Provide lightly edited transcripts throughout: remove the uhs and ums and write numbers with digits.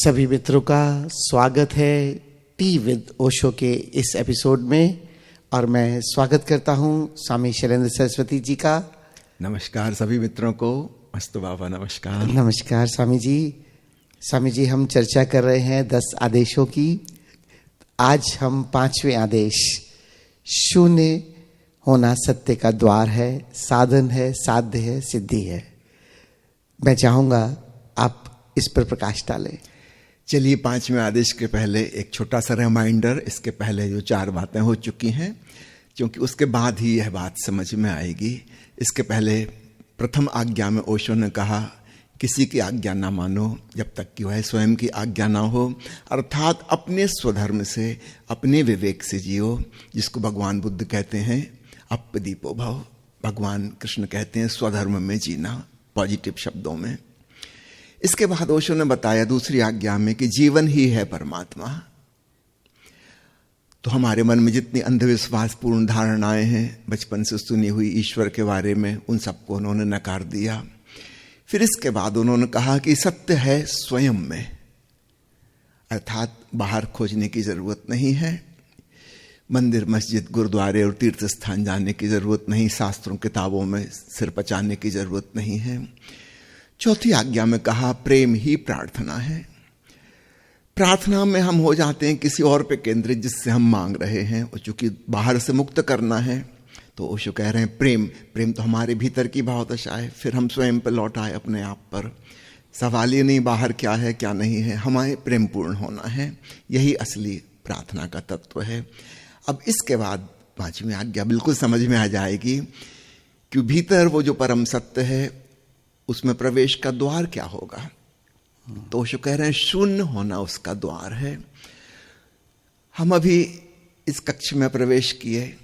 सभी मित्रों का स्वागत है टी विद ओशो के इस एपिसोड में। और मैं स्वागत करता हूं स्वामी शैलेंद्र सरस्वती जी का। नमस्कार सभी मित्रों को। अस्तु बाबा नमस्कार। नमस्कार स्वामी जी। स्वामी जी, हम चर्चा कर रहे हैं 10 आदेशों की। आज हम 5वें आदेश, शून्य होना सत्य का द्वार है, साधन है, साध्य है, सिद्धि है। मैं चाहूंगा आप इस पर प्रकाश डालें। चलिए, 5वें आदेश के पहले एक छोटा सा रिमाइंडर। इसके पहले जो 4 बातें हो चुकी हैं, क्योंकि उसके बाद ही यह बात समझ में आएगी। इसके पहले प्रथम आज्ञा में ओशो ने कहा, किसी की आज्ञा ना मानो जब तक कि वह स्वयं की आज्ञा ना हो, अर्थात अपने स्वधर्म से, अपने विवेक से जियो, जिसको भगवान बुद्ध कहते हैं अप्पदीपो भव। भगवान कृष्ण कहते हैं स्वधर्म में जीना, पॉजिटिव शब्दों में। इसके बाद ओशो ने बताया दूसरी आज्ञा में कि जीवन ही है परमात्मा। तो हमारे मन में जितनी अंधविश्वास पूर्ण धारणाएं हैं बचपन से सुनी हुई ईश्वर के बारे में, उन सबको उन्होंने नकार दिया। फिर इसके बाद उन्होंने कहा कि सत्य है स्वयं में, अर्थात बाहर खोजने की जरूरत नहीं है, मंदिर मस्जिद गुरुद्वारे और तीर्थ स्थान जाने की जरूरत नहीं, शास्त्रों किताबों में सिर पचाने की जरूरत नहीं है। चौथी आज्ञा में कहा प्रेम ही प्रार्थना है। प्रार्थना में हम हो जाते हैं किसी और पे केंद्रित जिससे हम मांग रहे हैं, और चूंकि बाहर से मुक्त करना है तो ओशो कह रहे हैं प्रेम तो हमारे भीतर की भावदशा है। फिर हम स्वयं पर लौट आए, अपने आप पर। सवाल ये नहीं बाहर क्या है क्या नहीं है, हमें प्रेम पूर्ण होना है। यही असली प्रार्थना का तत्व है। अब इसके बाद 5वीं आज्ञा बिल्कुल समझ में आ जाएगी कि भीतर वो जो परम सत्य है उसमें प्रवेश का द्वार क्या होगा। तो ओशो कह रहे हैं शून्य होना उसका द्वार है। हम अभी इस कक्ष में प्रवेश किए,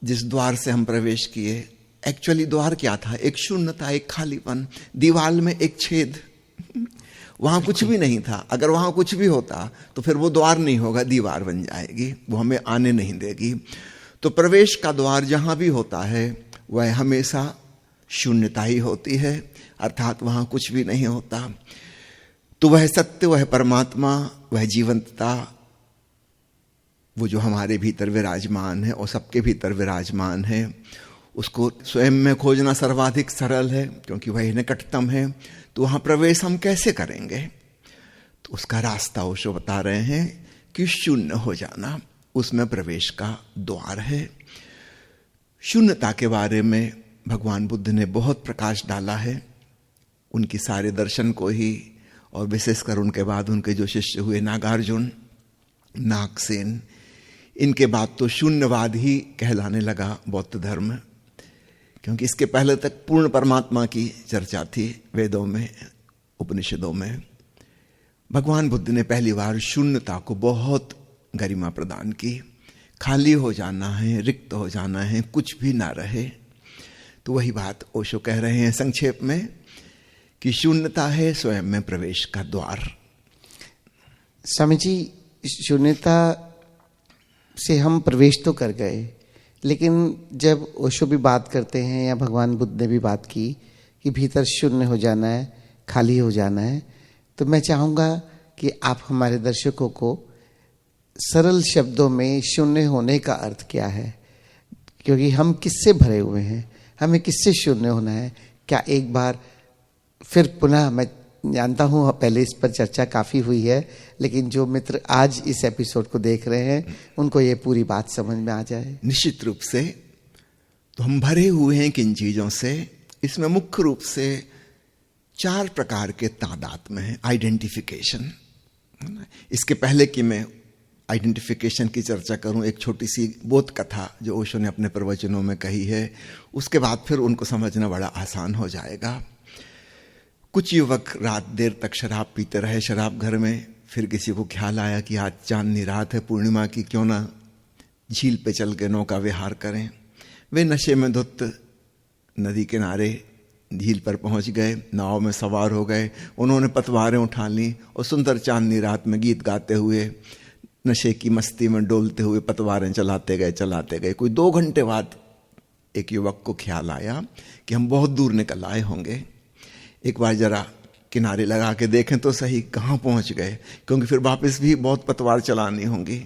जिस द्वार से हम प्रवेश किए, एक्चुअली द्वार क्या था? एक शून्यता, एक खालीपन, दीवार में एक छेद। वहां कुछ भी नहीं था। अगर वहां कुछ भी होता तो फिर वो द्वार नहीं होगा, दीवार बन जाएगी, वो हमें आने नहीं देगी। तो प्रवेश का द्वार जहां भी होता है वह हमेशा शून्यता ही होती है, अर्थात वहां कुछ भी नहीं होता। तो वह सत्य, वह परमात्मा, वह जीवंतता, वो जो हमारे भीतर विराजमान है और सबके भीतर विराजमान है, उसको स्वयं में खोजना सर्वाधिक सरल है, क्योंकि वह निकटतम है। तो वहां प्रवेश हम कैसे करेंगे? तो उसका रास्ता ओशो बता रहे हैं कि शून्य हो जाना उसमें प्रवेश का द्वार है। शून्यता के बारे में भगवान बुद्ध ने बहुत प्रकाश डाला है। उनकी सारे दर्शन को ही, और विशेषकर उनके बाद उनके जो शिष्य हुए नागार्जुन, नागसेन, इनके बाद तो शून्यवाद ही कहलाने लगा बौद्ध धर्म, क्योंकि इसके पहले तक पूर्ण परमात्मा की चर्चा थी वेदों में, उपनिषदों में। भगवान बुद्ध ने पहली बार शून्यता को बहुत गरिमा प्रदान की। खाली हो जाना है, रिक्त हो जाना है, कुछ भी ना रहे। तो वही बात ओशो कह रहे हैं संक्षेप में कि शून्यता है स्वयं में प्रवेश का द्वार। स्वामी जी, शून्यता से हम प्रवेश तो कर गए, लेकिन जब ओशो भी बात करते हैं या भगवान बुद्ध ने भी बात की कि भीतर शून्य हो जाना है, खाली हो जाना है, तो मैं चाहूँगा कि आप हमारे दर्शकों को सरल शब्दों में शून्य होने का अर्थ क्या है, क्योंकि हम किससे भरे हुए हैं, हमें किससे शून्य होना है। क्या एक बार फिर पुनः, मैं जानता हूं पहले इस पर चर्चा काफी हुई है, लेकिन जो मित्र आज इस एपिसोड को देख रहे हैं उनको ये पूरी बात समझ में आ जाए। निश्चित रूप से तो हम भरे हुए हैं किन चीजों से? इसमें मुख्य रूप से 4 प्रकार के तादात्म्य हैं। आइडेंटिफिकेशन, इसके पहले कि मैं आइडेंटिफिकेशन की चर्चा करूं, एक छोटी सी बोध कथा जो ओशो ने अपने प्रवचनों में कही है, उसके बाद फिर उनको समझना बड़ा आसान हो जाएगा। कुछ युवक रात देर तक शराब पीते रहे शराब घर में। फिर किसी को ख्याल आया कि आज चांदनी रात है पूर्णिमा की, क्यों ना झील पे चल के नौका विहार करें। वे नशे में धुत नदी किनारे झील पर पहुंच गए, नाव में सवार हो गए। उन्होंने पतवारें उठा ली और सुंदर चांदनी रात में गीत गाते हुए, नशे की मस्ती में डोलते हुए पतवारें चलाते गए। कोई 2 घंटे बाद एक युवक को ख्याल आया कि हम बहुत दूर निकल आए होंगे, एक बार जरा किनारे लगा के देखें तो सही कहाँ पहुंच गए, क्योंकि फिर वापस भी बहुत पतवार चलानी होंगी।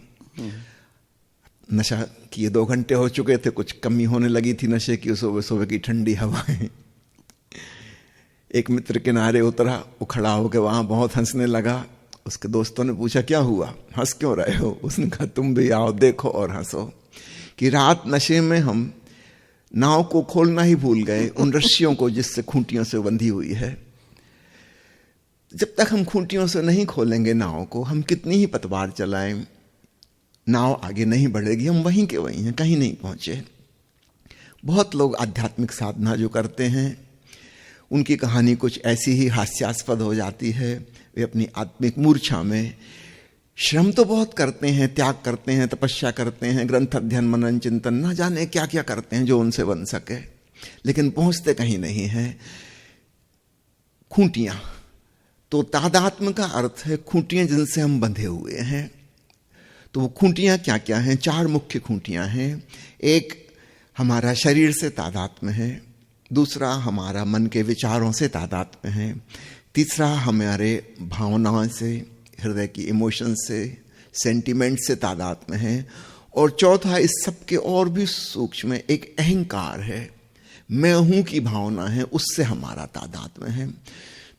नशा किए 2 घंटे हो चुके थे, कुछ कमी होने लगी थी नशे की, सुबह सुबह की ठंडी हवाएं। एक मित्र किनारे उतरा, वो खड़ा होकर वहां बहुत हंसने लगा। उसके दोस्तों ने पूछा क्या हुआ, हंस क्यों रहे हो? उसने कहा तुम भी आओ देखो और हंसो कि रात नशे में हम नाव को खोलना ही भूल गए, उन रस्सियों को जिससे खूंटियों से बंधी हुई है। जब तक हम खूंटियों से नहीं खोलेंगे नाव को, हम कितनी ही पतवार चलाएं, नाव आगे नहीं बढ़ेगी, हम वहीं के वहीं हैं, कहीं नहीं पहुंचे। बहुत लोग आध्यात्मिक साधना जो करते हैं उनकी कहानी कुछ ऐसी ही हास्यास्पद हो जाती है। वे अपनी आत्मिक मूर्छा में श्रम तो बहुत करते हैं, त्याग करते हैं, तपस्या करते हैं, ग्रंथ अध्ययन, मनन, चिंतन, ना जाने क्या क्या करते हैं जो उनसे बन सके, लेकिन पहुंचते कहीं नहीं है। खूंटियां, तो तादात्म्य का अर्थ है खूंटियां जिनसे हम बंधे हुए हैं। तो वो खूंटियां क्या क्या हैं? 4 मुख्य खूंटियां हैं। एक हमारा शरीर से तादात्म्य है, दूसरा हमारा मन के विचारों से तादात्म्य है, तीसरा हमारे भावनाओं से, हृदय की इमोशन से, सेंटिमेंट से तादात्म्य है, और चौथा इस सब के और भी सूक्ष्म एक अहंकार है, मैं हूं की भावना है, उससे हमारा तादात्म्य है।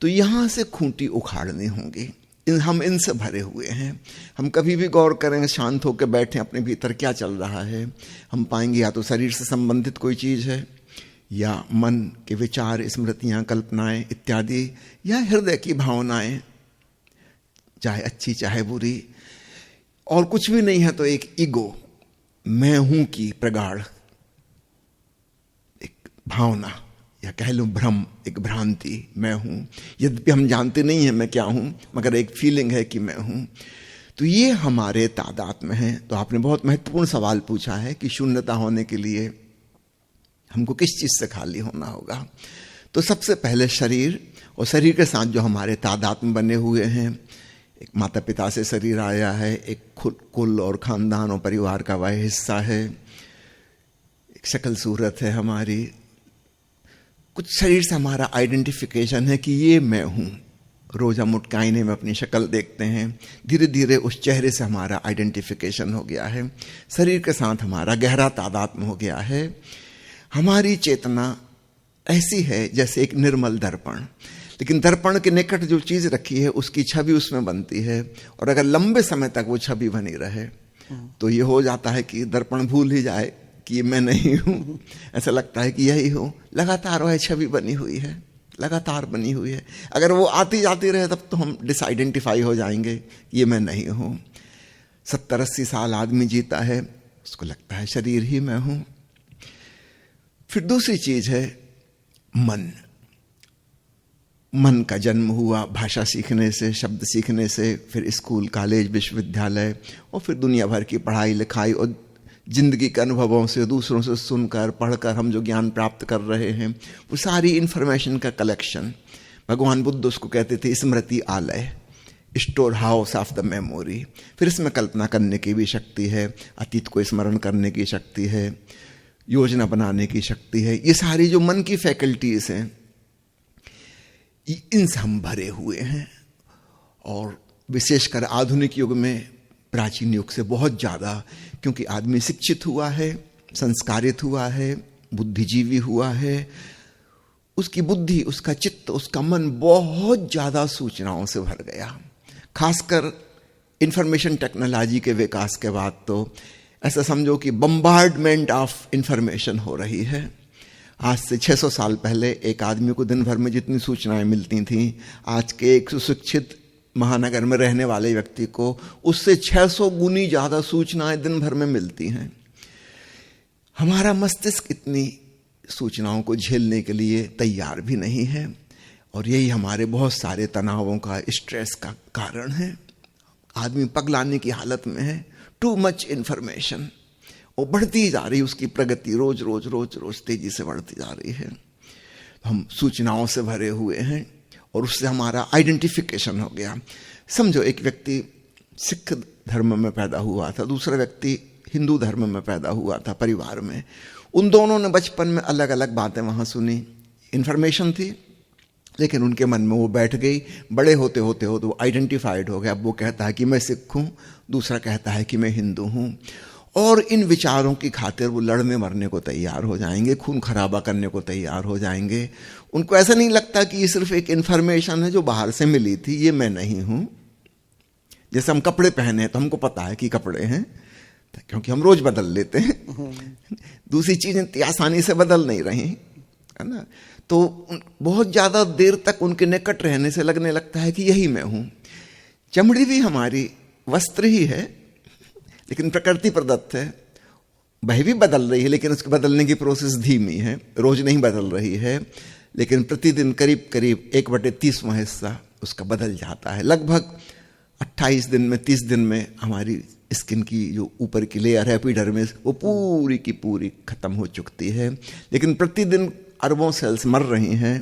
तो यहां से खूंटी उखाड़नी होंगी। हम इनसे भरे हुए हैं। हम कभी भी गौर करें, शांत होकर बैठे अपने भीतर क्या चल रहा है, हम पाएंगे या तो शरीर से संबंधित कोई चीज है, या मन के विचार, स्मृतियां, कल्पनाएं इत्यादि, या हृदय की भावनाएं, चाहे अच्छी चाहे बुरी, और कुछ भी नहीं है तो एक ईगो, मैं हूं की प्रगाढ़ एक भावना, या कह लूं भ्रम, एक भ्रांति, मैं हूं। यद्यपि हम जानते नहीं हैं मैं क्या हूं, मगर एक फीलिंग है कि मैं हूं। तो ये हमारे तादात्म्य है। तो आपने बहुत महत्वपूर्ण सवाल पूछा है कि शून्यता होने के लिए हमको किस चीज से खाली होना होगा। तो सबसे पहले शरीर, और शरीर के साथ जो हमारे तादात्म्य बने हुए हैं, एक माता पिता से शरीर आया है, एक कुल और खानदान और परिवार का वह हिस्सा है, एक शक्ल सूरत है हमारी, कुछ शरीर से हमारा आइडेंटिफिकेशन है कि ये मैं हूं। रोज हम उठ के आईने में अपनी शक्ल देखते हैं, धीरे धीरे उस चेहरे से हमारा आइडेंटिफिकेशन हो गया है, शरीर के साथ हमारा गहरा तादात्म्य हो गया है। हमारी चेतना ऐसी है जैसे एक निर्मल दर्पण, लेकिन दर्पण के निकट जो चीज रखी है उसकी छवि उसमें बनती है, और अगर लंबे समय तक वो छवि बनी रहे तो ये हो जाता है कि दर्पण भूल ही जाए कि ये मैं नहीं हूं, ऐसा लगता है कि यही हूं। लगातार वह छवि बनी हुई है, लगातार बनी हुई है। अगर वो आती जाती रहे तब तो हम डिसआइडेंटिफाई हो जाएंगे कि ये मैं नहीं हूं। 70-80 साल आदमी जीता है, उसको लगता है शरीर ही मैं हूं। फिर दूसरी चीज है मन। मन का जन्म हुआ भाषा सीखने से, शब्द सीखने से, फिर स्कूल, कॉलेज, विश्वविद्यालय, और फिर दुनिया भर की पढ़ाई लिखाई और जिंदगी के अनुभवों से, दूसरों से सुनकर पढ़कर हम जो ज्ञान प्राप्त कर रहे हैं, वो सारी इंफॉर्मेशन का कलेक्शन। भगवान बुद्ध उसको कहते थे स्मृति आलय, store house of the memory. फिर इसमें कल्पना करने की भी शक्ति है, अतीत को स्मरण करने की शक्ति है, योजना बनाने की शक्ति है। ये सारी जो मन की फैकल्टीज हैं, इनसे हम भरे हुए हैं। और विशेषकर आधुनिक युग में, प्राचीन युग से बहुत ज्यादा, क्योंकि आदमी शिक्षित हुआ है, संस्कारित हुआ है, बुद्धिजीवी हुआ है, उसकी बुद्धि, उसका चित्त, उसका मन बहुत ज्यादा सूचनाओं से भर गया। खासकर इंफॉर्मेशन टेक्नोलॉजी के विकास के बाद तो ऐसा समझो कि बम्बार्डमेंट ऑफ इंफॉर्मेशन हो रही है। आज से 600 साल पहले एक आदमी को दिन भर में जितनी सूचनाएं मिलती थीं, आज के एक सुशिक्षित महानगर में रहने वाले व्यक्ति को उससे 600 गुनी ज्यादा सूचनाएं दिन भर में मिलती हैं। हमारा मस्तिष्क इतनी सूचनाओं को झेलने के लिए तैयार भी नहीं है, और यही हमारे बहुत सारे तनावों का, स्ट्रेस का कारण है। आदमी पगलाने की हालत में है, टू मच इंफॉर्मेशन, वो बढ़ती जा रही, उसकी प्रगति रोज रोज रोज रोज तेजी से बढ़ती जा रही है। हम सूचनाओं से भरे हुए हैं, और उससे हमारा आइडेंटिफिकेशन हो गया। समझो एक व्यक्ति सिख धर्म में पैदा हुआ था, दूसरा व्यक्ति हिंदू धर्म में पैदा हुआ था परिवार में। उन दोनों ने बचपन में अलग अलग बातें वहां सुनी, इंफॉर्मेशन थी, लेकिन उनके मन में वो बैठ गई। बड़े होते होते हो तो वो आइडेंटिफाइड हो गया। अब वो कहता है कि मैं सिख हूँ, दूसरा कहता है कि मैं हिंदू हूँ, और इन विचारों की खातिर वो लड़ने मरने को तैयार हो जाएंगे, खून खराबा करने को तैयार हो जाएंगे। उनको ऐसा नहीं लगता कि ये सिर्फ एक इन्फॉर्मेशन है जो बाहर से मिली थी, ये मैं नहीं हूँ। जैसे हम कपड़े पहने तो हमको पता है कि कपड़े हैं, क्योंकि हम रोज बदल लेते हैं। दूसरी चीजें इतनी आसानी से बदल नहीं रही, है ना। तो बहुत ज्यादा देर तक उनके निकट रहने से लगने लगता है कि यही मैं हूं। चमड़ी भी हमारी वस्त्र ही है, लेकिन प्रकृति प्रदत्त है। वह भी बदल रही है, लेकिन उसके बदलने की प्रोसेस धीमी है, रोज नहीं बदल रही है, लेकिन प्रतिदिन करीब करीब 1/30वां हिस्सा उसका बदल जाता है। लगभग 28 दिन में, 30 दिन में हमारी स्किन की जो ऊपर की लेयर है एपिडर्मिस, वो पूरी की पूरी खत्म हो चुकती है। लेकिन प्रतिदिन अरबों सेल्स मर रही हैं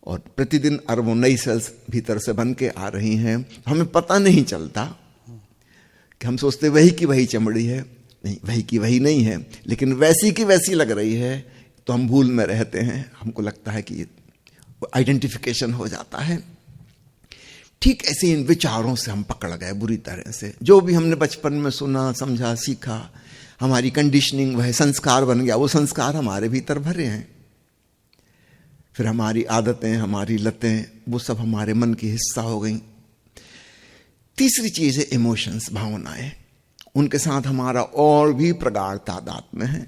और प्रतिदिन अरबों नई सेल्स भीतर से बन के आ रही हैं। हमें पता नहीं चलता कि हम सोचते वही की वही चमड़ी है, नहीं, वही की वही नहीं है, लेकिन वैसी की वैसी लग रही है। तो हम भूल में रहते हैं, हमको लगता है कि आइडेंटिफिकेशन हो जाता है। ठीक ऐसे इन विचारों से हम पकड़ गए बुरी तरह से। जो भी हमने बचपन में सुना, समझा, सीखा, हमारी कंडीशनिंग, वह संस्कार बन गया। वो संस्कार हमारे भीतर भरे हैं। फिर हमारी आदतें, हमारी लतें, वो सब हमारे मन की हिस्सा हो गई। तीसरी चीज है इमोशंस, भावनाएं। उनके साथ हमारा और भी प्रगाढ़ तादात्म्य है,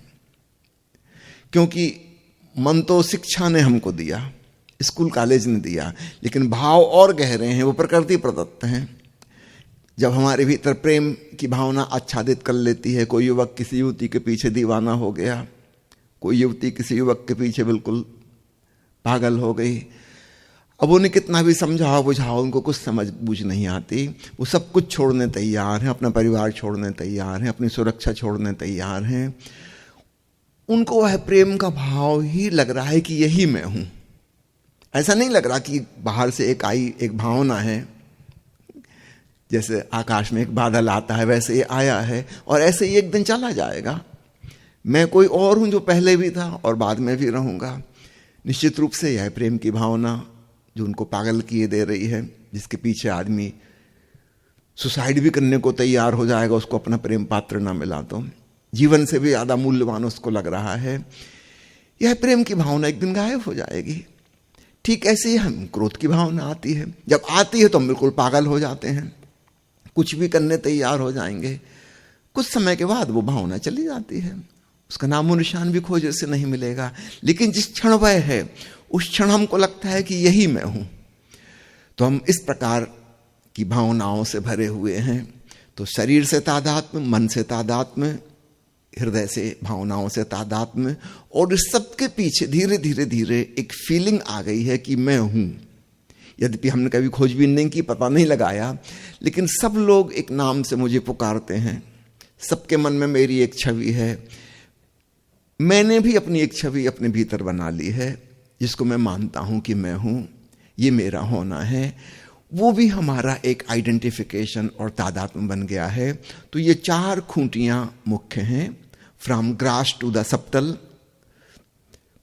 क्योंकि मन तो शिक्षा ने हमको दिया, स्कूल कॉलेज ने दिया, लेकिन भाव और गहरे हैं, वो प्रकृति प्रदत्त हैं। जब हमारे भीतर प्रेम की भावना आच्छादित कर लेती है, कोई युवक किसी युवती के पीछे दीवाना हो गया, कोई युवती किसी युवक के पीछे बिल्कुल पागल हो गई। अब उन्हें कितना भी समझाओ बुझाओ, उनको कुछ समझ बूझ नहीं आती। वो सब कुछ छोड़ने तैयार हैं, अपना परिवार छोड़ने तैयार हैं, अपनी सुरक्षा छोड़ने तैयार हैं। उनको वह प्रेम का भाव ही लग रहा है कि यही मैं हूं। ऐसा नहीं लग रहा कि बाहर से एक भावना है, जैसे आकाश में एक बादल आता है वैसे ये आया है और ऐसे ही एक दिन चला जाएगा। मैं कोई और हूं जो पहले भी था और बाद में भी रहूंगा। निश्चित रूप से यह प्रेम की भावना जो उनको पागल किए दे रही है, जिसके पीछे आदमी सुसाइड भी करने को तैयार हो जाएगा उसको अपना प्रेम पात्र ना मिला तो, जीवन से भी ज्यादा मूल्यवान उसको लग रहा है। यह प्रेम की भावना एक दिन गायब हो जाएगी। ठीक ऐसे ही हम क्रोध की भावना आती है। जब आती है तो हम बिल्कुल पागल हो जाते हैं, कुछ भी करने तैयार हो जाएंगे। कुछ समय के बाद वो भावना चली जाती है, उसका नामो निशान भी खोजे से नहीं मिलेगा। लेकिन जिस क्षण वह है, उस क्षण हमको लगता है कि यही मैं हूं। तो हम इस प्रकार की भावनाओं से भरे हुए हैं। तो शरीर से तादात्म्य, मन से तादात्म्य, हृदय से भावनाओं से तादात्म्य, और इस सबके पीछे धीरे धीरे धीरे एक फीलिंग आ गई है कि मैं हूं। यद्यपि हमने कभी खोजबीन नहीं की, पता नहीं लगाया, लेकिन सब लोग एक नाम से मुझे पुकारते हैं। सबके मन में मेरी एक छवि है। मैंने भी अपनी एक छवि अपने भीतर बना ली है, जिसको मैं मानता हूं कि मैं हूं, ये मेरा होना है। वो भी हमारा एक आइडेंटिफिकेशन और तादात्म्य बन गया है। तो ये 4 खूंटियां मुख्य हैं, from grass to the subtle,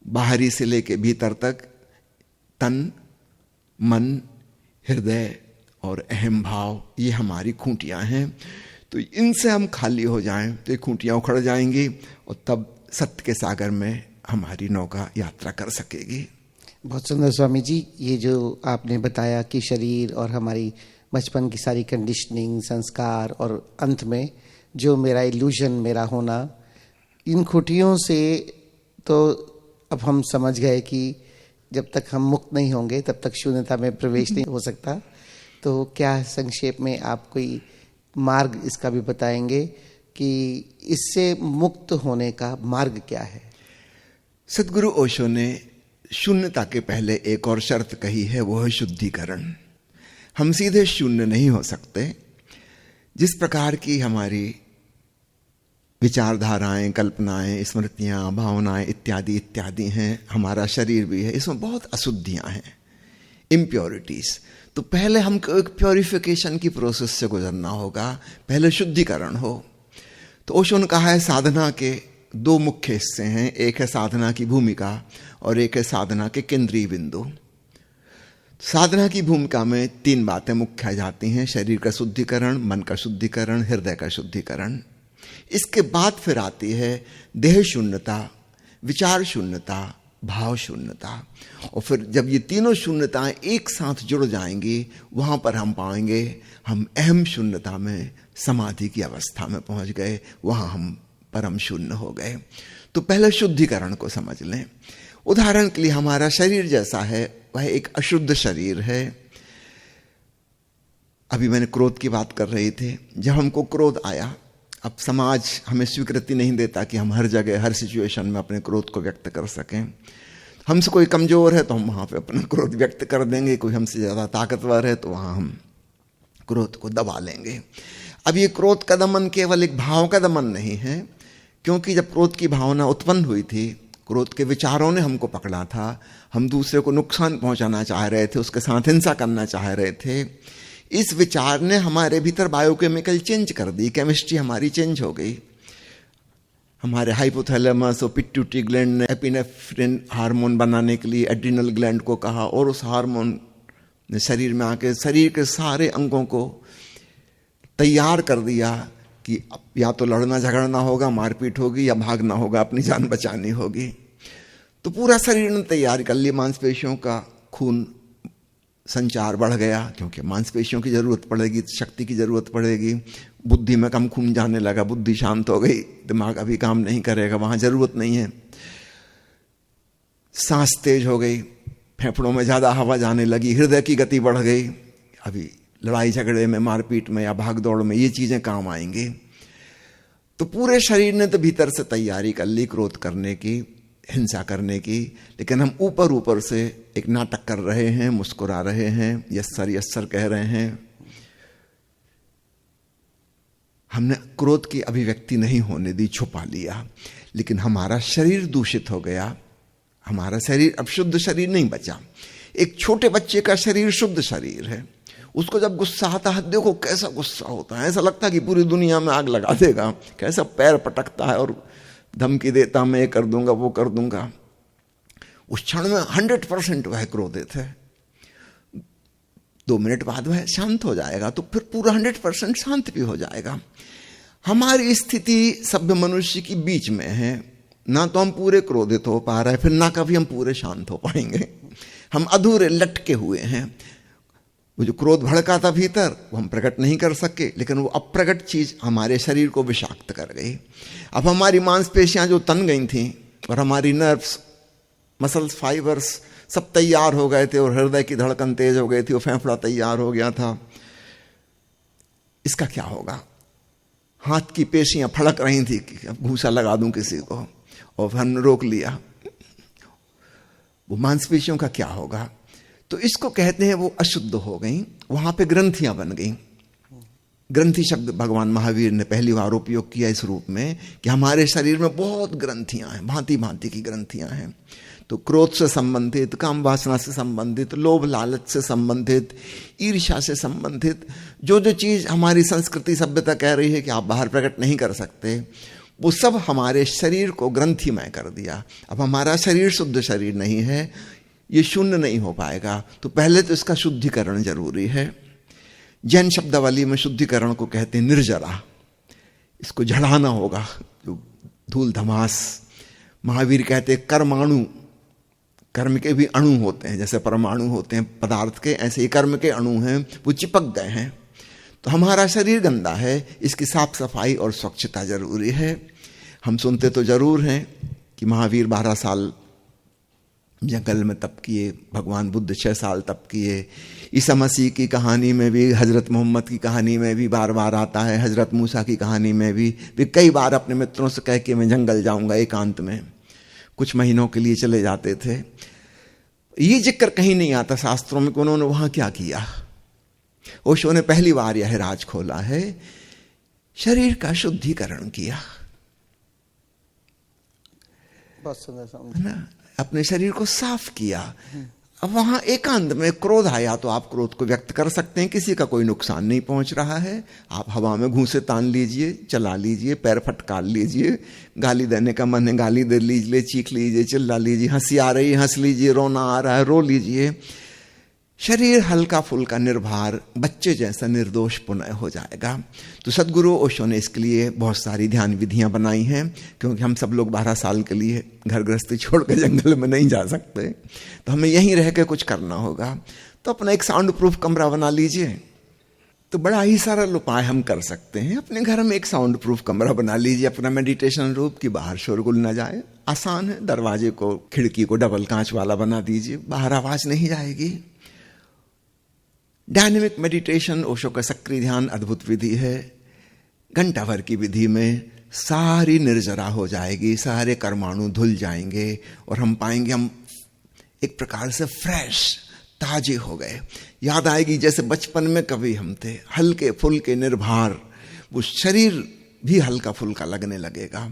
बाहरी से लेके भीतर तक, तन, मन, हृदय और अहम भाव, ये हमारी खूंटियां हैं। तो इनसे हम खाली हो जाएं तो ये खूंटियां उखड़ जाएंगी और तब सत्य के सागर में हमारी नौका यात्रा कर सकेगी। बहुत सुंदर स्वामी जी, ये जो आपने बताया कि शरीर और हमारी बचपन की सारी कंडीशनिंग, संस्कार और अंत में जो मेरा इल्यूजन, मेरा होना, इन खूंटियों से तो अब हम समझ गए कि जब तक हम मुक्त नहीं होंगे तब तक शून्यता में प्रवेश नहीं हो सकता। तो क्या संक्षेप में आप कोई मार्ग इसका भी बताएंगे कि इससे मुक्त होने का मार्ग क्या है? सदगुरु ओशो ने शून्यता के पहले एक और शर्त कही है, वो है शुद्धिकरण। हम सीधे शून्य नहीं हो सकते। जिस प्रकार की हमारी विचारधाराएं, कल्पनाएं, स्मृतियां, भावनाएं इत्यादि इत्यादि हैं, हमारा शरीर भी है, इसमें बहुत अशुद्धियां हैं, इम्प्योरिटीज। तो पहले हमको एक प्योरिफिकेशन की प्रोसेस से गुजरना होगा, पहले शुद्धिकरण हो। तो ओशो ने कहा है साधना के 2 मुख्य हिस्से हैं, एक है साधना की भूमिका और एक है साधना के केंद्रीय बिंदु। साधना की भूमिका में 3 बातें मुख्य आ जाती हैं: शरीर का शुद्धिकरण, मन का शुद्धिकरण, हृदय का शुद्धिकरण। इसके बाद फिर आती है देह शून्यता, विचार शून्यता, भाव शून्यता। और फिर जब ये तीनों शून्यताएं एक साथ जुड़ जाएंगी, वहां पर हम पाएंगे हम अहम शून्यता में, समाधि की अवस्था में पहुंच गए, वहां हम परम शून्य हो गए। तो पहले शुद्धिकरण को समझ लें। उदाहरण के लिए हमारा शरीर जैसा है वह एक अशुद्ध शरीर है। अभी मैंने क्रोध की बात कर रही थी। जब हमको क्रोध आया, अब समाज हमें स्वीकृति नहीं देता कि हम हर जगह हर सिचुएशन में अपने क्रोध को व्यक्त कर सकें। हमसे कोई कमजोर है तो हम वहां पे अपना क्रोध व्यक्त कर देंगे, कोई हमसे ज्यादा ताकतवर है तो वहां हम क्रोध को दबा लेंगे। अब ये क्रोध का दमन केवल एक भाव का दमन नहीं है, क्योंकि जब क्रोध की भावना उत्पन्न हुई थी, क्रोध के विचारों ने हमको पकड़ा था। हम दूसरे को नुकसान पहुंचाना चाह रहे थे, उसके साथ हिंसा करना चाह रहे थे। इस विचार ने हमारे भीतर बायोकेमिकल चेंज कर दी, केमिस्ट्री हमारी चेंज हो गई। हमारे हाइपोथैलेमस और पिट्यूटरी ग्लैंड ने एपिनेफ्रिन हार्मोन बनाने के लिए एड्रिनल ग्लैंड को कहा, और उस हार्मोन ने शरीर में आके शरीर के सारे अंगों को तैयार कर दिया कि या तो लड़ना झगड़ना होगा, मारपीट होगी, या भागना होगा, अपनी जान बचानी होगी। तो पूरा शरीर ने तैयारी कर ली। मांसपेशियों का खून संचार बढ़ गया, क्योंकि मांसपेशियों की जरूरत पड़ेगी, शक्ति की जरूरत पड़ेगी। बुद्धि में कम खून जाने लगा, बुद्धि शांत हो गई, दिमाग अभी काम नहीं करेगा, वहां जरूरत नहीं है। सांस तेज हो गई, फेफड़ों में ज्यादा हवा जाने लगी, हृदय की गति बढ़ गई। अभी लड़ाई झगड़े में, मारपीट में या भाग दौड़ में ये चीजें काम आएंगी। तो पूरे शरीर ने तो भीतर से तैयारी कर ली क्रोध करने की, हिंसा करने की, लेकिन हम ऊपर ऊपर से एक नाटक कर रहे हैं, मुस्कुरा रहे हैं, यस सर कह रहे हैं। हमने क्रोध की अभिव्यक्ति नहीं होने दी, छुपा लिया, लेकिन हमारा शरीर दूषित हो गया। हमारा शरीर अब शुद्ध शरीर नहीं बचा। एक छोटे बच्चे का शरीर शुद्ध शरीर है। उसको जब गुस्सा आता है, देखो कैसा गुस्सा होता है, ऐसा लगता है कि पूरी दुनिया में आग लगा देगा। कैसा पैर पटकता है और धमकी देता, मैं ये कर दूंगा, वो कर दूंगा। उस क्षण में 100% वह क्रोधित है। 2 मिनट बाद वह शांत हो जाएगा, तो फिर पूरा 100% शांत भी हो जाएगा। हमारी स्थिति सभ्य मनुष्य की बीच में है। ना तो हम पूरे क्रोधित हो पा रहे, फिर ना कभी हम पूरे शांत हो पाएंगे। हम अधूरे लटके हुए हैं। वो जो क्रोध भड़का था भीतर, वो हम प्रकट नहीं कर सके, लेकिन वो अप्रकट चीज हमारे शरीर को विषाक्त कर गई। अब हमारी मांसपेशियां जो तन गई थी और हमारी नर्व्स, मसल्स, फाइबर्स सब तैयार हो गए थे, और हृदय की धड़कन तेज हो गई थी, और फेफड़ा तैयार हो गया था। इसका क्या होगा? हाथ की पेशियां फड़क रही थी कि अब घूसा लगा दूं किसी को, और हमने रोक लिया। वो मांसपेशियों का क्या होगा? तो इसको कहते हैं वो अशुद्ध हो गई। वहां पे ग्रंथियां बन गई। ग्रंथि शब्द भगवान महावीर ने पहली बार उपयोग किया इस रूप में कि हमारे शरीर में बहुत ग्रंथियां हैं, भांति भांति की ग्रंथियां हैं। तो क्रोध से संबंधित, काम वासना से संबंधित, लोभ लालच से संबंधित, ईर्ष्या से संबंधित, जो जो चीज हमारी संस्कृति सभ्यता कह रही है कि आप बाहर प्रकट नहीं कर सकते, वो सब हमारे शरीर को ग्रंथिमय कर दिया। अब हमारा शरीर शुद्ध शरीर नहीं है, ये शून्य नहीं हो पाएगा। तो पहले तो इसका शुद्धिकरण जरूरी है। जैन शब्दावली में शुद्धिकरण को कहते हैं निर्जरा। इसको झड़ाना होगा, जो धूल धमास। महावीर कहते हैं कर्माणु, कर्म के भी अणु होते हैं, जैसे परमाणु होते हैं पदार्थ के, ऐसे ही कर्म के अणु हैं, वो चिपक गए हैं। तो हमारा शरीर गंदा है, इसकी साफ सफाई और स्वच्छता जरूरी है। हम सुनते तो जरूर हैं कि महावीर 12 साल जंगल में तप किए, भगवान बुद्ध 6 साल तप किए। ईसा मसीह की कहानी में भी, हजरत मोहम्मद की कहानी में भी बार बार आता है, हजरत मूसा की कहानी में भी। वे कई बार अपने मित्रों से कह के मैं जंगल जाऊंगा एकांत में, कुछ महीनों के लिए चले जाते थे। ये जिक्र कहीं नहीं आता शास्त्रों में कि उन्होंने वहां क्या किया। ओशो ने पहली बार यह राज खोला है, शरीर का शुद्धिकरण किया। है ना, अपने शरीर को साफ किया। अब वहां एकांत में क्रोध आया तो आप क्रोध को व्यक्त कर सकते हैं, किसी का कोई नुकसान नहीं पहुंच रहा है। आप हवा में घूंसे तान लीजिए, चला लीजिए, पैर फटकार लीजिए, गाली देने का मन है गाली दे लीजिए, चीख लीजिए, चिल्ला लीजिए, हंसी आ रही है हंस लीजिए, रोना आ रहा है रो लीजिए। शरीर हल्का फुल्का निर्भर बच्चे जैसा निर्दोष पुनः हो जाएगा। तो सदगुरु ओशो ने इसके लिए बहुत सारी ध्यान विधियां बनाई हैं, क्योंकि हम सब लोग 12 साल के लिए घर गृहस्थी छोड़कर जंगल में नहीं जा सकते, तो हमें यहीं रह के कुछ करना होगा। तो अपना एक साउंड प्रूफ कमरा बना लीजिए। तो बड़ा ही सरल उपाय हम कर सकते हैं, अपने घर में एक साउंड प्रूफ कमरा बना लीजिए, अपना मेडिटेशन रूम, की बाहर शोरगुल ना जाए। आसान है, दरवाजे को खिड़की को डबल कांच वाला बना दीजिए, बाहर आवाज नहीं जाएगी। डायनेमिक मेडिटेशन, ओशो का सक्रिय ध्यान अद्भुत विधि है। घंटा भर की विधि में सारी निर्जरा हो जाएगी, सारे परमाणु धुल जाएंगे और हम पाएंगे हम एक प्रकार से फ्रेश, ताजे हो गए। याद आएगी जैसे बचपन में कभी हम थे, हल्के फुल्के निर्भर। वो शरीर भी हल्का फुल्का लगने लगेगा।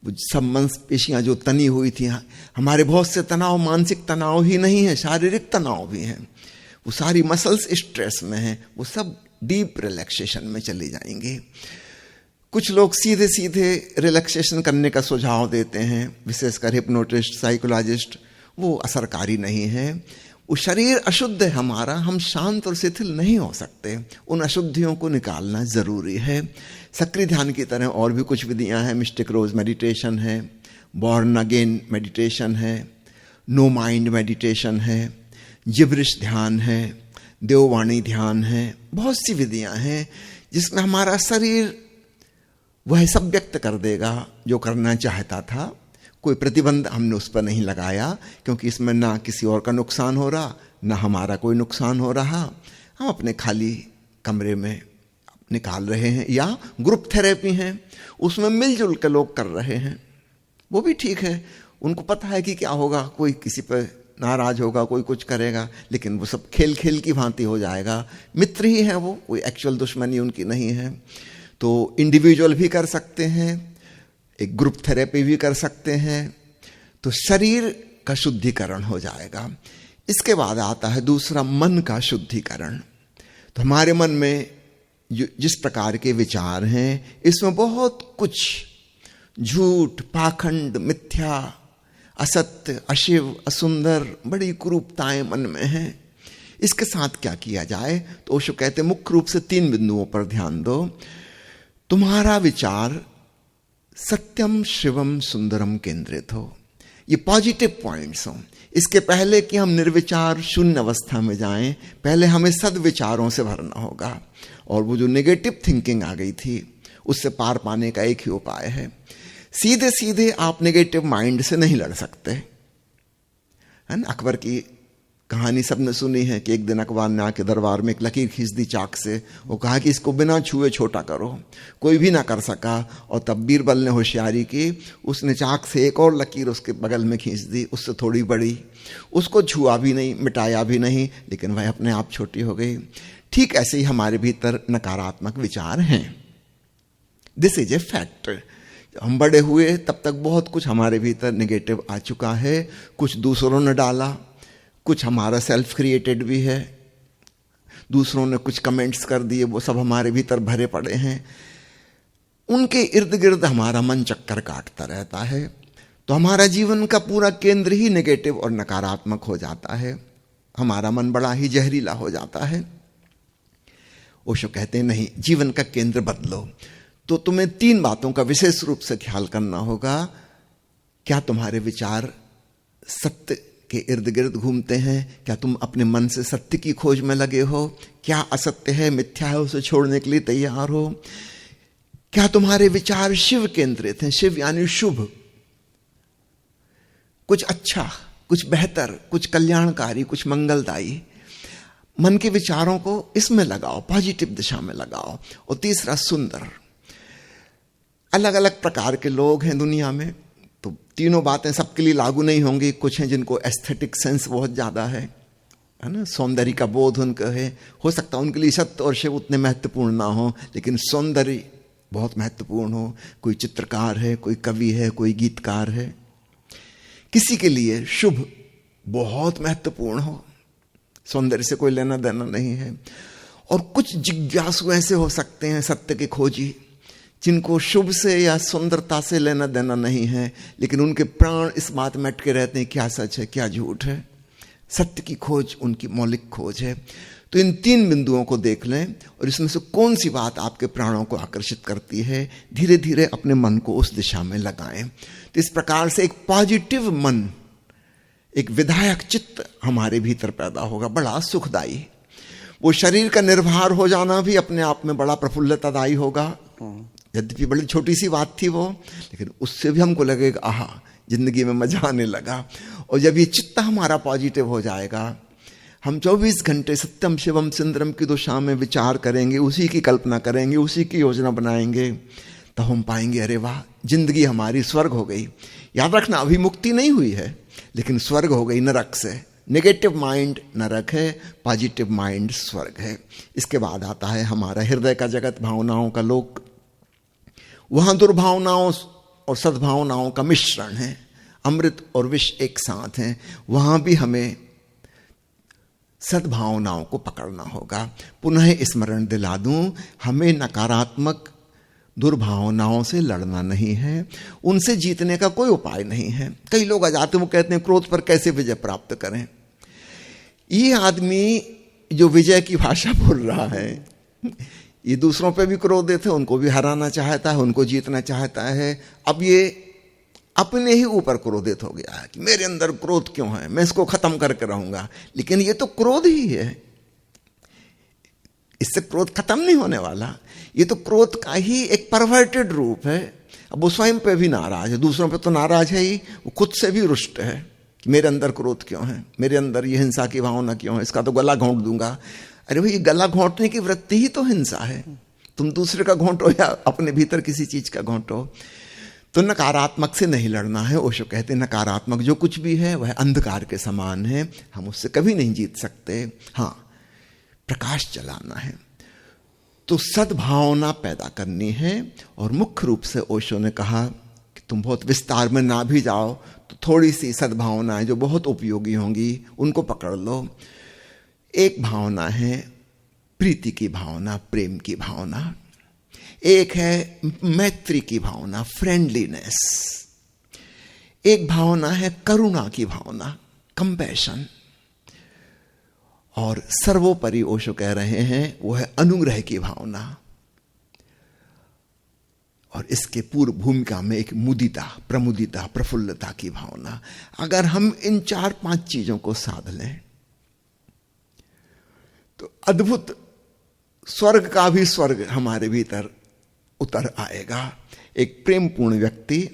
वो सब मांसपेशियां जो तनी हुई थी, हमारे बहुत से तनाव मानसिक तनाव ही नहीं है, शारीरिक तनाव भी हैं। वो सारी मसल्स स्ट्रेस में हैं, वो सब डीप रिलैक्सेशन में चली जाएंगी। कुछ लोग सीधे सीधे रिलैक्सेशन करने का सुझाव देते हैं, विशेषकर हिप्नोटिस्ट, साइकोलॉजिस्ट, वो असरकारी नहीं है। वो शरीर अशुद्ध है हमारा, हम शांत और शिथिल नहीं हो सकते। उन अशुद्धियों को निकालना जरूरी है। सक्रिय ध्यान की तरह और भी कुछ विधियां हैं। मिस्टिक रोज मेडिटेशन है, बॉर्न अगेन मेडिटेशन है, नो माइंड मेडिटेशन है, जिब्रिश ध्यान है, देववाणी ध्यान है। बहुत सी विधियां हैं जिसमें हमारा शरीर वह सब व्यक्त कर देगा जो करना चाहता था। कोई प्रतिबंध हमने उस पर नहीं लगाया, क्योंकि इसमें ना किसी और का नुकसान हो रहा, ना हमारा कोई नुकसान हो रहा। हम अपने खाली कमरे में निकाल रहे हैं, या ग्रुप थेरेपी है, उसमें मिलजुल के लोग कर रहे हैं, वो भी ठीक है। उनको पता है कि क्या होगा, कोई किसी पर नाराज होगा, कोई कुछ करेगा, लेकिन वो सब खेल खेल की भांति हो जाएगा। मित्र ही है वो, कोई एक्चुअल दुश्मनी उनकी नहीं है। तो इंडिविजुअल भी कर सकते हैं, एक ग्रुप थेरेपी भी कर सकते हैं। तो शरीर का शुद्धिकरण हो जाएगा। इसके बाद आता है दूसरा, मन का शुद्धिकरण। तो हमारे मन में जिस प्रकार के विचार हैं, इसमें बहुत कुछ झूठ, पाखंड, मिथ्या, असत्य, अशिव, असुंदर, बड़ी कुरूपताएं मन में हैं। इसके साथ क्या किया जाए? तो ओशो कहते हैं मुख्य रूप से 3 बिंदुओं पर ध्यान दो। तुम्हारा विचार सत्यम, शिवम, सुंदरम केंद्रित हो। ये पॉजिटिव पॉइंट्स हों। इसके पहले कि हम निर्विचार शून्य अवस्था में जाएं, पहले हमें सद्विचारों से भरना होगा। और वो जो नेगेटिव थिंकिंग आ गई थी, उससे पार पाने का एक ही उपाय है। सीधे सीधे आप नेगेटिव माइंड से नहीं लड़ सकते, है ना। अकबर की कहानी सबने सुनी है कि एक दिन अकबर ने आके दरबार में एक लकीर खींच दी चाक से। वो कहा कि इसको बिना छुए छोटा करो। कोई भी ना कर सका। और तब बीरबल ने होशियारी की, उसने चाक से एक और लकीर उसके बगल में खींच दी, उससे थोड़ी बड़ी। उसको छुआ भी नहीं, मिटाया भी नहीं, लेकिन वह अपने आप छोटी हो गई। ठीक ऐसे ही हमारे भीतर नकारात्मक विचार हैं। This is a fact. हम बड़े हुए तब तक बहुत कुछ हमारे भीतर नेगेटिव आ चुका है। कुछ दूसरों ने डाला, कुछ हमारा सेल्फ क्रिएटेड भी है। दूसरों ने कुछ कमेंट्स कर दिए, वो सब हमारे भीतर भरे पड़े हैं। उनके इर्द गिर्द हमारा मन चक्कर काटता रहता है। तो हमारा जीवन का पूरा केंद्र ही नेगेटिव और नकारात्मक हो जाता है। हमारा मन बड़ा ही जहरीला हो जाता है। ओशो कहते हैं नहीं, जीवन का केंद्र बदलो। तो तुम्हें 3 बातों का विशेष रूप से ख्याल करना होगा। क्या तुम्हारे विचार सत्य के इर्द गिर्द घूमते हैं? क्या तुम अपने मन से सत्य की खोज में लगे हो? क्या असत्य है, मिथ्या है, उसे छोड़ने के लिए तैयार हो? क्या तुम्हारे विचार शिव केंद्रित हैं? शिव यानी शुभ, कुछ अच्छा, कुछ बेहतर, कुछ कल्याणकारी, कुछ मंगलदायी। मन के विचारों को इसमें लगाओ, पॉजिटिव दिशा में लगाओ। और तीसरा, सुंदर। अलग अलग प्रकार के लोग हैं दुनिया में, तो तीनों बातें सबके लिए लागू नहीं होंगी। कुछ हैं जिनको एस्थेटिक सेंस बहुत ज्यादा है ना, सौंदर्य का बोध उनका है। हो सकता है उनके लिए सत्य और शिव उतने महत्वपूर्ण ना हो, लेकिन सौंदर्य बहुत महत्वपूर्ण हो। कोई चित्रकार है, कोई कवि है, कोई गीतकार है। किसी के लिए शुभ बहुत महत्वपूर्ण हो, सौंदर्य से कोई लेना देना नहीं है। और कुछ जिज्ञासु ऐसे हो सकते हैं, सत्य के खोजी, जिनको शुभ से या सुंदरता से लेना देना नहीं है, लेकिन उनके प्राण इस बात में अटके रहते हैं क्या सच है क्या झूठ है। सत्य की खोज उनकी मौलिक खोज है। तो इन 3 बिंदुओं को देख लें और इसमें से कौन सी बात आपके प्राणों को आकर्षित करती है, धीरे धीरे अपने मन को उस दिशा में लगाएं। तो इस प्रकार से एक पॉजिटिव मन, एक विधायक चित्त हमारे भीतर पैदा होगा, बड़ा सुखदायी। वो शरीर का निर्भर हो जाना भी अपने आप में बड़ा प्रफुल्लतादायी होगा। यद्यपि बड़ी छोटी सी बात थी वो, लेकिन उससे भी हमको लगेगा आहा, जिंदगी में मजा आने लगा। और जब ये चित्त हमारा पॉजिटिव हो जाएगा, हम 24 घंटे सत्यम शिवम सुंदरम की दिशा में विचार करेंगे, उसी की कल्पना करेंगे, उसी की योजना बनाएंगे, तो हम पाएंगे अरे वाह, जिंदगी हमारी स्वर्ग हो गई। याद रखना, अभी मुक्ति नहीं हुई है, लेकिन स्वर्ग हो गई नरक से। नेगेटिव माइंड नरक है, पॉजिटिव माइंड स्वर्ग है। इसके बाद आता है हमारा हृदय का जगत, भावनाओं का लोक। वहां दुर्भावनाओं और सद्भावनाओं का मिश्रण है, अमृत और विष एक साथ हैं। वहां भी हमें सद्भावनाओं को पकड़ना होगा। पुनः स्मरण दिला दूं, हमें नकारात्मक दुर्भावनाओं से लड़ना नहीं है, उनसे जीतने का कोई उपाय नहीं है। कई लोग आ जाते हैं, वो कहते हैं क्रोध पर कैसे विजय प्राप्त करें। ये आदमी जो विजय की भाषा बोल रहा है, ये दूसरों पे भी क्रोधित है, उनको भी हराना चाहता है, उनको जीतना चाहता है। अब ये अपने ही ऊपर क्रोधित हो गया है कि मेरे अंदर क्रोध क्यों है, मैं इसको खत्म करके रहूंगा। लेकिन ये तो क्रोध ही है, इससे क्रोध खत्म नहीं होने वाला। ये तो क्रोध का ही एक परवर्टेड रूप है। अब वो स्वयं पे भी नाराज है, दूसरों पे तो नाराज है ही, वो खुद से भी रुष्ट है कि मेरे अंदर क्रोध क्यों है, मेरे अंदर ये हिंसा की भावना क्यों है, इसका तो गला घोंट दूंगा। अरे भाई, गला घोंटने की वृत्ति ही तो हिंसा है। तुम दूसरे का घोंटो या अपने भीतर किसी चीज का घोंटो। तो नकारात्मक से नहीं लड़ना है। ओशो कहते हैं नकारात्मक जो कुछ भी है वह अंधकार के समान है, हम उससे कभी नहीं जीत सकते। हाँ, प्रकाश जलाना है। तो सद्भावना पैदा करनी है। और मुख्य रूप से ओशो ने कहा कि तुम बहुत विस्तार में ना भी जाओ तो थोड़ी सी सद्भावनाएं जो बहुत उपयोगी होंगी उनको पकड़ लो। एक भावना है प्रीति की भावना, प्रेम की भावना। एक है मैत्री की भावना, फ्रेंडलीनेस। एक भावना है करुणा की भावना, कंपैशन। और सर्वोपरि ओशो कह रहे हैं वो है अनुग्रह की भावना। और इसके पूर्व भूमिका में एक मुदिता, प्रमुदिता, प्रफुल्लता की भावना। अगर हम इन 4-5 चीजों को साध लें तो अद्भुत स्वर्ग का भी स्वर्ग हमारे भीतर उतर आएगा। एक प्रेम पूर्ण व्यक्ति,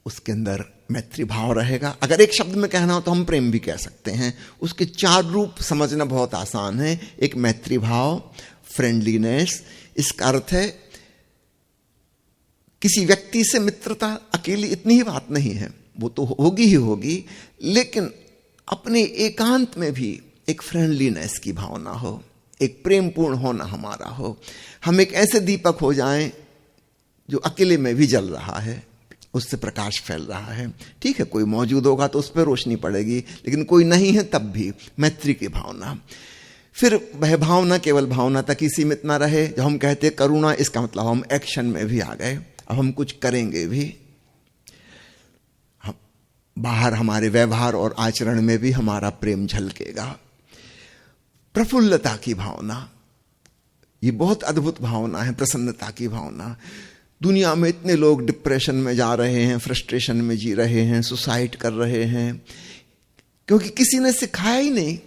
उसके अंदर मैत्री भाव रहेगा। अगर एक शब्द में कहना हो तो हम प्रेम भी कह सकते हैं। उसके 4 रूप समझना बहुत आसान है। एक मैत्री भाव, फ्रेंडलीनेस, इसका अर्थ है किसी व्यक्ति से मित्रता अकेली इतनी ही बात नहीं है, वो तो होगी ही होगी, लेकिन अपने एकांत में भी एक फ्रेंडलीनेस की भावना हो, एक प्रेम पूर्ण होना हमारा हो। हम एक ऐसे दीपक हो जाएं जो अकेले में भी जल रहा है, उससे प्रकाश फैल रहा है। ठीक है, कोई मौजूद होगा तो उस पर रोशनी पड़ेगी, लेकिन कोई नहीं है तब भी मैत्री की भावना। फिर वह भावना केवल भावना तक ही सीमित ना रहे। जब हम कहते हैं करुणा, इसका मतलब हम एक्शन में भी आ गए, अब हम कुछ करेंगे भी। हम बाहर हमारे व्यवहार और आचरण में भी हमारा प्रेम झलकेगा। प्रफुल्लता की भावना, ये बहुत अद्भुत भावना है, प्रसन्नता की भावना। दुनिया में इतने लोग डिप्रेशन में जा रहे हैं, फ्रस्ट्रेशन में जी रहे हैं, सुसाइड कर रहे हैं, क्योंकि किसी ने सिखाया ही नहीं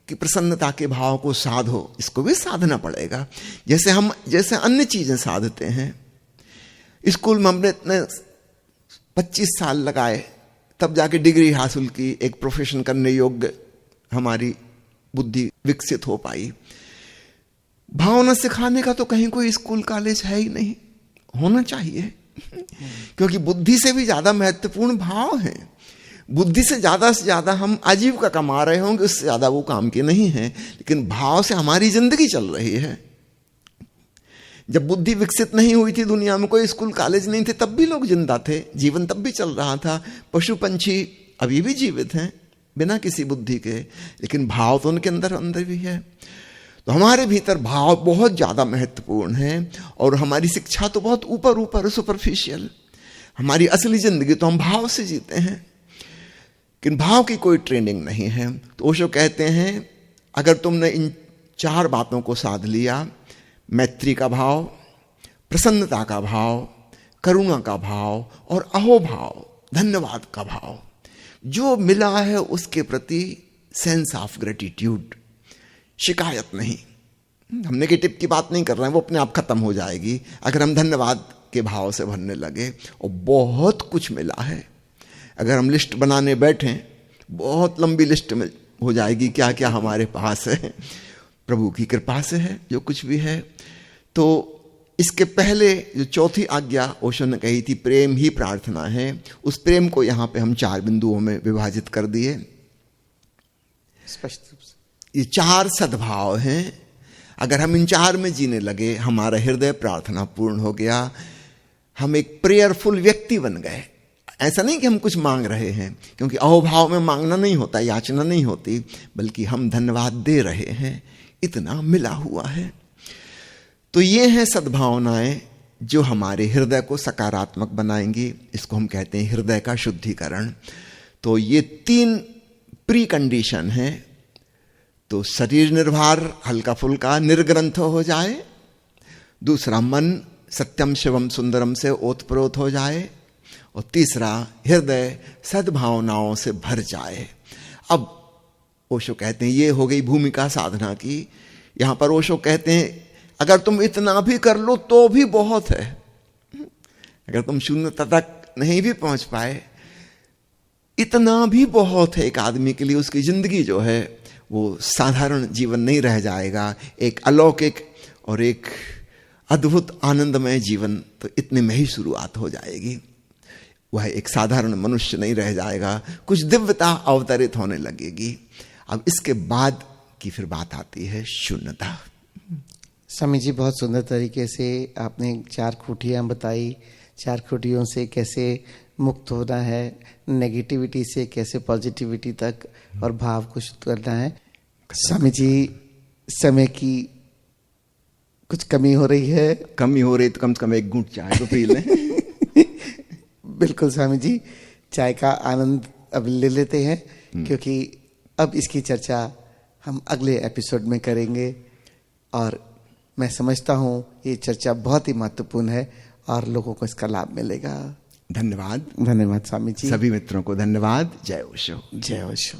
कि प्रसन्नता के भाव को साधो। इसको भी साधना पड़ेगा, जैसे अन्य चीजें साधते हैं। स्कूल में हमने इतने 25 साल लगाए, तब जाके डिग्री हासिल की, एक प्रोफेशन करने योग्य हमारी बुद्धि विकसित हो पाई। भावना सिखाने का तो कहीं कोई स्कूल कॉलेज है ही नहीं, होना चाहिए, क्योंकि बुद्धि से भी ज्यादा महत्वपूर्ण भाव है। बुद्धि से ज्यादा हम आजीविका कमा रहे होंगे, उससे ज्यादा वो काम के नहीं है, लेकिन भाव से हमारी जिंदगी चल रही है। जब बुद्धि विकसित नहीं हुई थी, दुनिया में कोई स्कूल कॉलेज नहीं थे, तब भी लोग जिंदा थे, जीवन तब भी चल रहा था। पशु पंछी अभी भी जीवित हैं बिना किसी बुद्धि के, लेकिन भाव तो उनके अंदर भी है। तो हमारे भीतर भाव बहुत ज्यादा महत्वपूर्ण है। और हमारी शिक्षा तो बहुत ऊपर सुपरफिशियल। हमारी असली जिंदगी तो हम भाव से जीते हैं। कि भाव की कोई ट्रेनिंग नहीं है। तो ओशो कहते हैं अगर तुमने इन 4 बातों को साध लिया, मैत्री का भाव, प्रसन्नता का भाव, करुणा का भाव और अहोभाव, धन्यवाद का भाव, जो मिला है उसके प्रति सेंस ऑफ ग्रेटिट्यूड, शिकायत नहीं। हम नेगेटिव की बात नहीं कर रहे हैं, वो अपने आप खत्म हो जाएगी अगर हम धन्यवाद के भाव से भरने लगे। और बहुत कुछ मिला है। अगर हम लिस्ट बनाने बैठें, बहुत लंबी लिस्ट में हो जाएगी क्या क्या हमारे पास है। प्रभु की कृपा से है जो कुछ भी है। तो इसके पहले जो चौथी आज्ञा ओशो ने कही थी, प्रेम ही प्रार्थना है, उस प्रेम को यहां पे हम 4 बिंदुओं में विभाजित कर दिए। स्पष्ट रूप से ये 4 सद्भाव हैं। अगर हम इन 4 में जीने लगे, हमारा हृदय प्रार्थना पूर्ण हो गया, हम एक प्रेयरफुल व्यक्ति बन गए। ऐसा नहीं कि हम कुछ मांग रहे हैं, क्योंकि अहोभाव में मांगना नहीं होता, याचना नहीं होती, बल्कि हम धन्यवाद दे रहे हैं, इतना मिला हुआ है। तो ये हैं सद्भावनाएं जो हमारे हृदय को सकारात्मक बनाएंगी। इसको हम कहते हैं हृदय का शुद्धिकरण। तो ये 3 प्री कंडीशन है। तो शरीर निर्भर, हल्का फुल्का, निर्ग्रंथ हो जाए। दूसरा, मन सत्यम शिवम सुंदरम से ओतप्रोत हो जाए। और तीसरा, हृदय सद्भावनाओं से भर जाए। अब ओशो कहते हैं ये हो गई भूमिका साधना की। यहां पर ओशो कहते हैं अगर तुम इतना भी कर लो तो भी बहुत है। अगर तुम शून्यता तक नहीं भी पहुंच पाए, इतना भी बहुत है एक आदमी के लिए। उसकी जिंदगी जो है वो साधारण जीवन नहीं रह जाएगा, एक अलौकिक और एक अद्भुत आनंदमय जीवन तो इतने में ही शुरुआत हो जाएगी। वह एक साधारण मनुष्य नहीं रह जाएगा, कुछ दिव्यता अवतरित होने लगेगी। अब इसके बाद की फिर बात आती है शून्यता। स्वामी जी, बहुत सुंदर तरीके से आपने 4 खूंटियाँ बताई। 4 खूंटियों से कैसे मुक्त होना है, नेगेटिविटी से कैसे पॉजिटिविटी तक, और भाव को शुद्ध करना है। स्वामी जी, समय की कुछ कमी हो रही है। कमी हो रही तो कम से कम एक घूंट चाय तो पी लें। बिल्कुल स्वामी जी, चाय का आनंद अब ले लेते हैं, क्योंकि अब इसकी चर्चा हम अगले एपिसोड में करेंगे। और मैं समझता हूँ ये चर्चा बहुत ही महत्वपूर्ण है और लोगों को इसका लाभ मिलेगा। धन्यवाद। धन्यवाद स्वामी जी। सभी मित्रों को धन्यवाद। जय ओशो। जय ओशो।